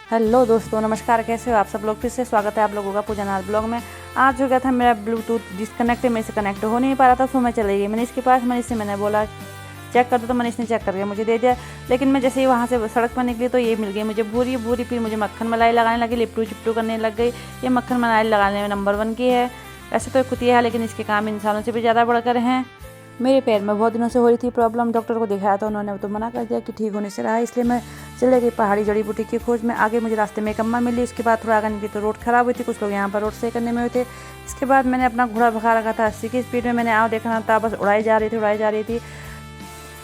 Hello दोस्तों, नमस्कार। कैसे हो आप सब लोग? फिर से स्वागत है आप लोगों का पूजा नाथ ब्लॉग में। आज हो गया था मेरा ब्लूटूथ डिस्कनेक्ट, मेरे से कनेक्ट हो नहीं पा रहा था, सो मैं चली गई मनीष के पास। मनीष से मैंने बोला चेक कर दो, तो मनीष ने चेक करके मुझे दे दिया। लेकिन मैं जैसे ही वहाँ से सड़क पर निकली तो ये मिल गई मुझे भूरी भूरी। फिर मुझे मक्खन मलाई लगाने लगी, लिपटू चिपटू करने लग गई। ये मक्खन मलाई लगाने में नंबर 1 की है। वैसे तो कुतिया है, लेकिन इसके काम इंसानों से भी ज़्यादा बढ़कर हैं। मेरे पैर में बहुत दिनों से हो रही थी प्रॉब्लम। डॉक्टर को दिखाया तो उन्होंने तो मना कर दिया कि ठीक होने से रहा। इसलिए मैं चले गई पहाड़ी जड़ी बूटी की खोज में। आगे मुझे रास्ते में एक अम्मा मिली। उसके बाद थोड़ा आगे निकली तो रोड खराब हुई थी, कुछ लोग यहाँ पर रोड सही करने में हुए थे। इसके बाद मैंने अपना घोड़ा भगा रखा था 80 की स्पीड में। मैंने आओ देखना था, बस उड़ाई जा रही थी।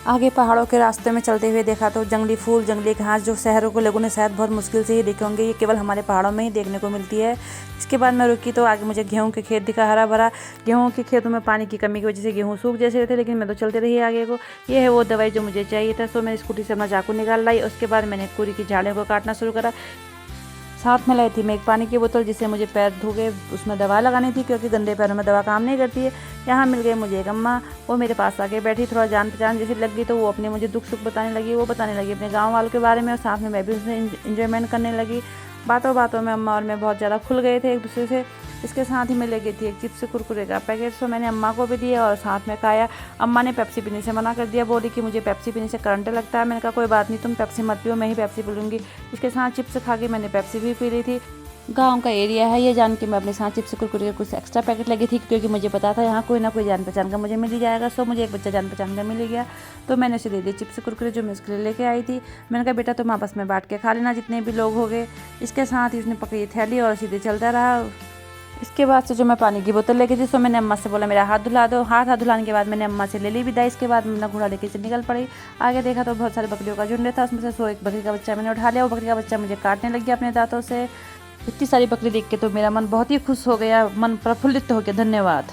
आगे पहाड़ों के रास्ते में चलते हुए देखा तो जंगली फूल, जंगली घास, जो शहरों के लोगों ने शायद बहुत मुश्किल से ही देखे होंगे, ये केवल हमारे पहाड़ों में ही देखने को मिलती है। इसके बाद मैं रुकी तो आगे मुझे गेहूं के खेत दिखा, हरा भरा। गेहूं के खेतों में पानी की कमी की वजह से गेहूं सूख जैसे थे, लेकिन मैं तो चलते रही आगे को। ये है वो दवाई जो मुझे चाहिए था। सो मैं स्कूटी से अपना चाकू निकाल लाई। उसके बाद मैंने पूरी की झाड़ियों को काटना शुरू करा। साथ में लाई थी मैं एक पानी की बोतल, जिससे मुझे पैर धो के उसमें दवा लगानी थी, क्योंकि गंदे पैरों में दवा काम नहीं करती है। यहाँ मिल गई मुझे एक अम्मा। वो मेरे पास आके बैठी, थोड़ा जान पहचान जैसी लग गई। तो वो अपने मुझे दुख सुख बताने लगी। वो बताने लगी अपने गाँव वालों के बारे में, और साथ में मैं भी उसमें इंजॉयमेंट करने लगी। बातों बातों में अम्मा और मैं बहुत ज़्यादा खुल गए थे एक दूसरे से। इसके साथ ही मैं ले गई थी एक चिप्स कुरकुरे का पैकेट। सो मैंने अम्मा को भी दिया और साथ में खाया। अम्मा ने पेप्सी पीने से मना कर दिया, बोली कि मुझे पेप्सी पीने से करंट लगता है। मैंने कहा कोई बात नहीं, तुम पेप्सी मत पियो, मैं ही पेप्सी पी लूँगी। इसके साथ चिप्स खा के मैंने पेप्सी भी पी ली थी। गांव का एरिया है, ये जान के मैं अपने साथ चिप्स कुरकुरे के कुछ एक्स्ट्रा पैकेट लगी थी, क्योंकि मुझे पता था यहाँ कोई ना कोई जान पहचान का मुझे मिल ही जाएगा। सो मुझे एक बच्चा जान पहचान का मिल गया, तो मैंने उसे दे दिए चिप्स कुरकुरे जो मैं उसके लिए लेके आई थी। मैंने कहा बेटा तुम आपस में बांट के खा लेना, जितने भी लोग हो गए। इसके साथ ही उसने पकड़ी थैली और सीधे चलता रहा। इसके बाद से जो मैं पानी की बोतल लेके थी, सो मैंने अम्मा से बोला मेरा हाथ धुला दो। हाथ धुलाने के बाद मैंने अम्मा से ले ली विदाई। इसके बाद मैं अपना घोड़ा लेके से निकल पड़ी। आगे देखा तो बहुत सारे बकरियों का झुंड था, उसमें से सो एक बकरी का बच्चा मैंने उठा लिया। वो बकरी का बच्चा मुझे काटने लग गया अपने दांतों से। इतनी सारी बकरी देख के तो मेरा मन बहुत ही खुश हो गया, मन प्रफुल्लित हो गया। धन्यवाद।